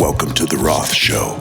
Welcome to the Roth Show.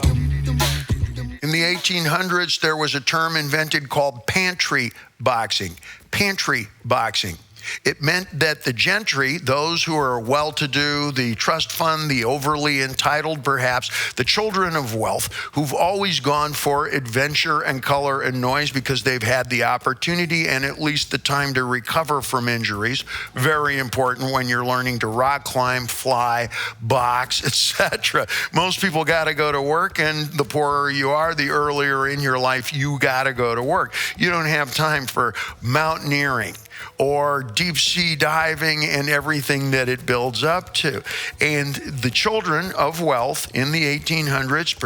In the 1800s, there was a term invented called Pantry Boxing. Pantry Boxing. It meant that the gentry, those who are well-to-do, the trust fund, the overly entitled perhaps, the children of wealth, who've always gone for adventure and color and noise because they've had the opportunity and at least the time to recover from injuries. Very important when you're learning to rock climb, fly, box, etc. Most people got to go to work, and the poorer you are, the earlier in your life you got to go to work. You don't have time for mountaineering or deep sea diving and everything that it builds up to. And the children of wealth in the 1800s,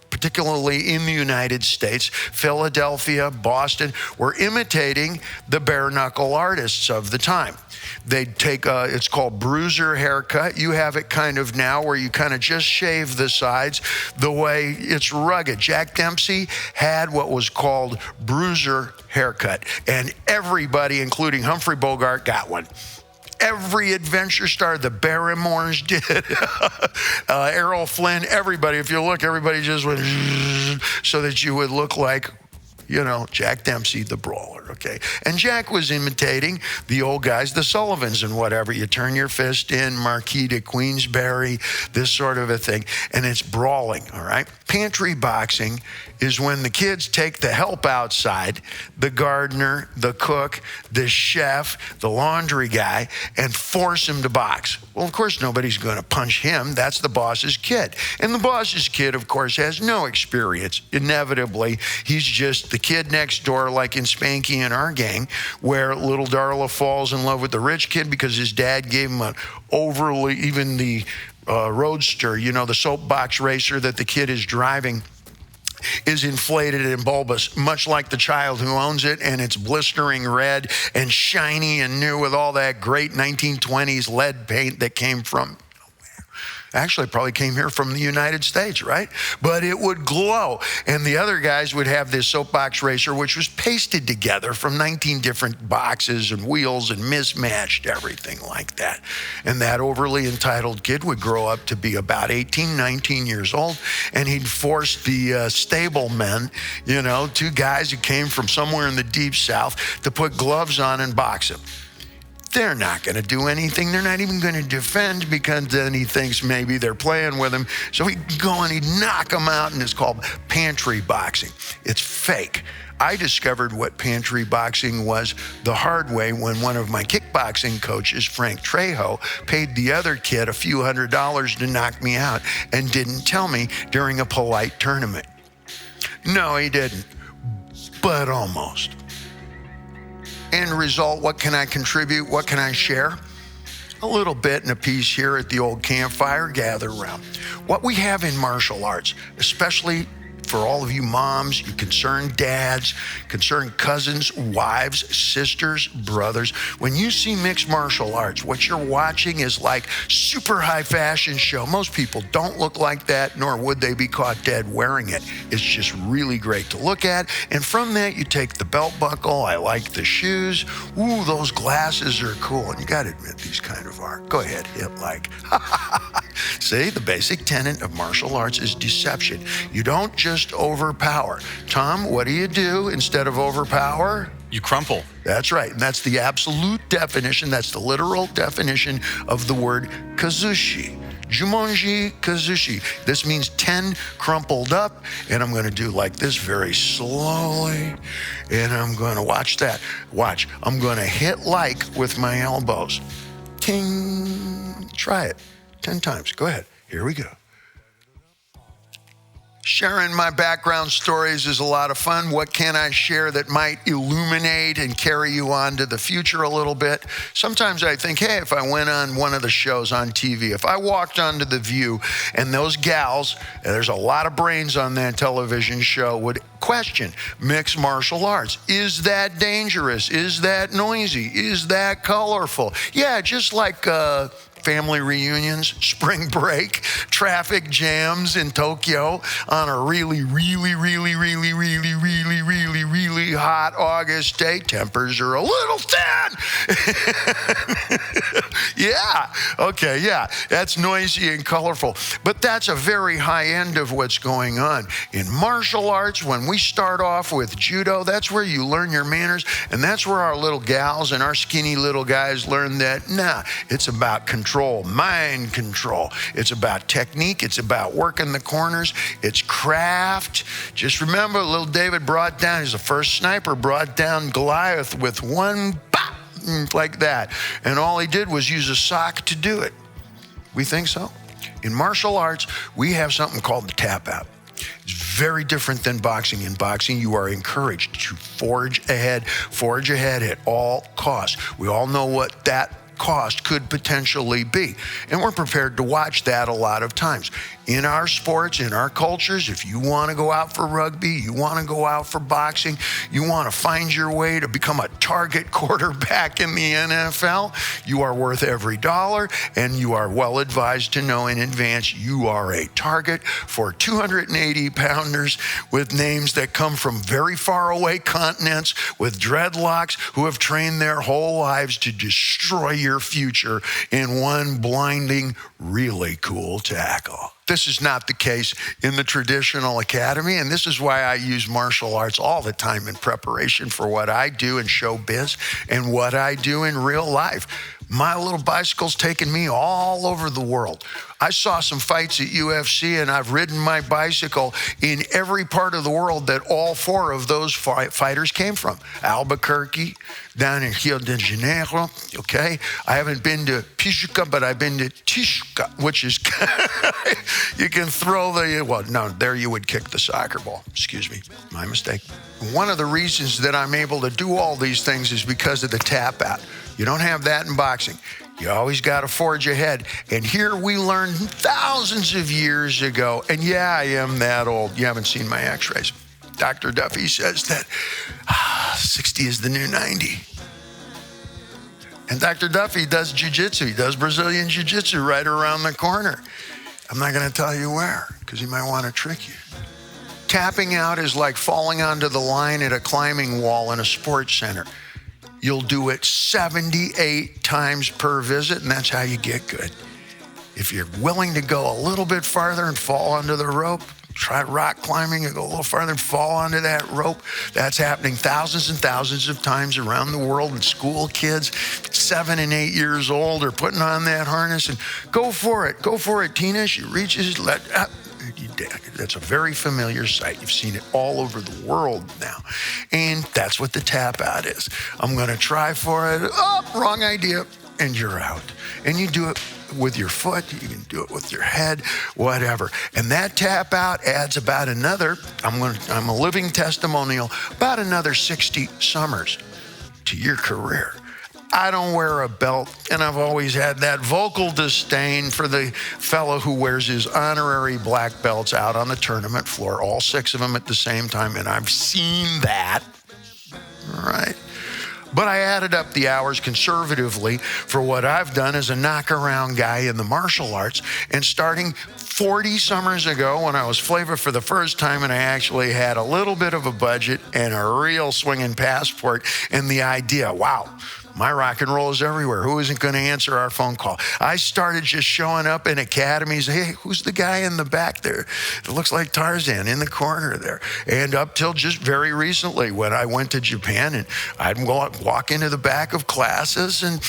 particularly in the United States, Philadelphia, Boston, were imitating the bare-knuckle artists of the time. They'd take it's called bruiser haircut. You have it kind of now where you kind of just shave the sides the way it's rugged. Jack Dempsey had what was called bruiser haircut, and everybody, including Humphrey Bogart, got one. Every adventure star, the Barrymores did, Errol Flynn, everybody. If you look, everybody just went so that you would look like, you know, Jack Dempsey, the brawler, okay? And Jack was imitating the old guys, the Sullivans and whatever. You turn your fist in, Marquis de Queensberry, this sort of a thing, and it's brawling, all right? Pantry boxing is when the kids take the help outside, the gardener, the cook, the chef, the laundry guy, and force him to box. Well, of course, nobody's going to punch him. That's the boss's kid. And the boss's kid, of course, has no experience. Inevitably, he's just the kid next door, like in Spanky and Our Gang, where little Darla falls in love with the rich kid because his dad gave him an overly, even the roadster, you know, the soapbox racer that the kid is driving, is inflated and bulbous, much like the child who owns it, and it's blistering red and shiny and new with all that great 1920s lead paint that came from, actually probably came here from the United States, right? But it would glow. And the other guys would have this soapbox racer, which was pasted together from 19 different boxes and wheels and mismatched, everything like that. And that overly entitled kid would grow up to be about 18, 19 years old, and he'd force the stable men, you know, two guys who came from somewhere in the deep South, to put gloves on and box him. They're not going to do anything. They're not even going to defend, because then he thinks maybe they're playing with him. So he'd go and he'd knock them out, and it's called pantry boxing. It's fake. I discovered what pantry boxing was the hard way when one of my kickboxing coaches, Frank Trejo, paid the other kid a few $100s to knock me out and didn't tell me during a polite tournament. No, he didn't, but almost. End result, what can I contribute? What can I share? A little bit and a piece here at the old campfire, gather around. What we have in martial arts, especially for all of you moms, you concerned dads, concerned cousins, wives, sisters, brothers, when you see mixed martial arts, what you're watching is like super high fashion show. Most people don't look like that, nor would they be caught dead wearing it. It's just really great to look at. And from that, you take the belt buckle. I like the shoes. Ooh, those glasses are cool. And you got to admit, these kind of are. Go ahead, hit like. See, the basic tenet of martial arts is deception. You don't just overpower. Tom, what do you do instead of overpower? You crumple. That's right. And that's the absolute definition. That's the literal definition of the word Kazushi. Jumonji Kazushi. This means 10 crumpled up. And I'm going to do like this very slowly. And I'm going to watch that. Watch. I'm going to hit like with my elbows. Ting. Try it 10 times. Go ahead. Here we go. Sharing my background stories is a lot of fun. What can I share that might illuminate and carry you on to the future a little bit? Sometimes I think, hey, if I went on one of the shows on TV, if I walked onto The View and those gals, and there's a lot of brains on that television show, would question mixed martial arts. Is that dangerous? Is that noisy? Is that colorful? Yeah, just like family reunions, spring break, traffic jams in Tokyo on a really hot August day. Tempers are a little thin. Yeah, okay, yeah, that's noisy and colorful. But that's a very high end of what's going on. In martial arts, when we start off with judo, that's where you learn your manners, and that's where our little gals and our skinny little guys learn that, it's about control, mind control. It's about technique, it's about working the corners, it's craft. Just remember, little David he's the first sniper, brought down Goliath with one bop, like that. And all he did was use a sock to do it. We think so? In martial arts, we have something called the Tapout. It's very different than boxing. In boxing, you are encouraged to forge ahead at all costs. We all know what that cost could potentially be, and we're prepared to watch that a lot of times. In our sports, in our cultures, if you want to go out for rugby, you want to go out for boxing, you want to find your way to become a target quarterback in the NFL, you are worth every dollar, and you are well advised to know in advance you are a target for 280-pounders with names that come from very far away continents with dreadlocks who have trained their whole lives to destroy your future in one blinding, really cool tackle. This is not the case in the traditional academy, and this is why I use martial arts all the time in preparation for what I do in showbiz and what I do in real life. My little bicycle's taken me all over the world. I saw some fights at UFC, and I've ridden my bicycle in every part of the world that all four of those fighters came from. Albuquerque, down in Rio de Janeiro, okay? I haven't been to Pichuca, but I've been to Tishka, which is, you can throw there you would kick the soccer ball. Excuse me, my mistake. One of the reasons that I'm able to do all these things is because of the Tapout. You don't have that in boxing. You always got to forge ahead. And here we learned thousands of years ago, and yeah, I am that old. You haven't seen my x-rays. Dr. Duffy says that 60 is the new 90. And Dr. Duffy does jiu-jitsu. He does Brazilian jiu-jitsu right around the corner. I'm not going to tell you where, because he might want to trick you. Tapping out is like falling onto the line at a climbing wall in a sports center. You'll do it 78 times per visit, and that's how you get good. If you're willing to go a little bit farther and fall onto the rope, try rock climbing and go a little farther and fall onto that rope. That's happening thousands and thousands of times around the world. And school kids, 7 and 8 years old, are putting on that harness and go for it, Tina. She reaches, that's a very familiar sight. You've seen it all over the world now. And that's what the Tapout is. I'm going to try for it. Oh, wrong idea. And you're out. And you do it with your foot. You can do it with your head, whatever. And that Tapout adds about another, I'm a living testimonial, about another 60 summers to your career. I don't wear a belt, and I've always had that vocal disdain for the fellow who wears his honorary black belts out on the tournament floor, all 6 of them at the same time, and I've seen that, all right? But I added up the hours conservatively for what I've done as a knockaround guy in the martial arts, and starting 40 summers ago when I was Flavor for the first time and I actually had a little bit of a budget and a real swinging passport and the idea, wow, my rock and roll is everywhere. Who isn't going to answer our phone call? I started just showing up in academies. Hey, who's the guy in the back there? It looks like Tarzan in the corner there. And up till just very recently when I went to Japan, and I'd walk into the back of classes, and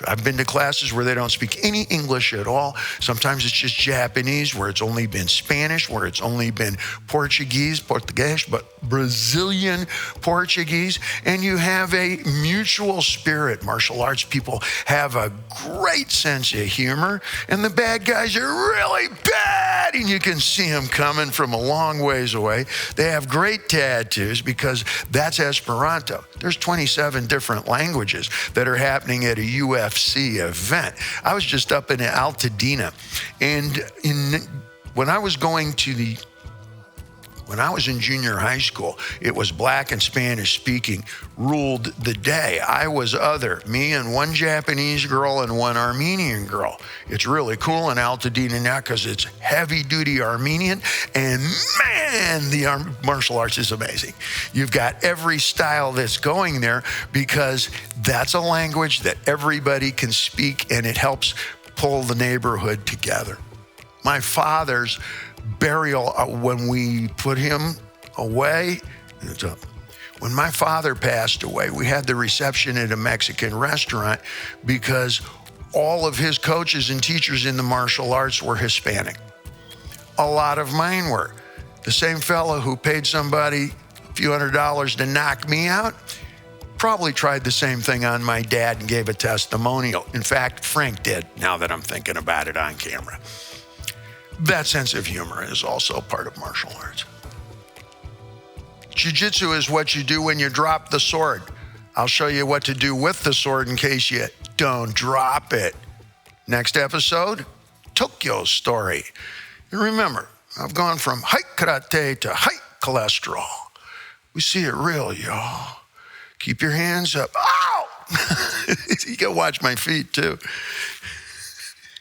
I've been to classes where they don't speak any English at all. Sometimes it's just Japanese, where it's only been Spanish, where it's only been Portuguese, but Brazilian Portuguese, and you have a mutual spirit. Martial arts people have a great sense of humor, and the bad guys are really bad, and you can see them coming from a long ways away. They have great tattoos because that's Esperanto. There's 27 different languages that are happening at a UFC event. I was just up in Altadena, and when I was going to the When I was in junior high school, it was black and Spanish speaking ruled the day. I was other, me and one Japanese girl and one Armenian girl. It's really cool in Altadena now because it's heavy duty Armenian, and man, the martial arts is amazing. You've got every style that's going there because that's a language that everybody can speak, and it helps pull the neighborhood together. My father's burial, when we put him away, when my father passed away, we had the reception at a Mexican restaurant because all of his coaches and teachers in the martial arts were Hispanic. A lot of mine were. The same fellow who paid somebody a few $100s to knock me out probably tried the same thing on my dad and gave a testimonial. In fact, Frank did, now that I'm thinking about it on camera. That sense of humor is also part of martial arts. Jiu-jitsu is what you do when you drop the sword. I'll show you what to do with the sword in case you don't drop it. Next episode, Tokyo's story. And remember, I've gone from height karate to height cholesterol. We see it real, y'all. Keep your hands up. Ow! You can watch my feet too.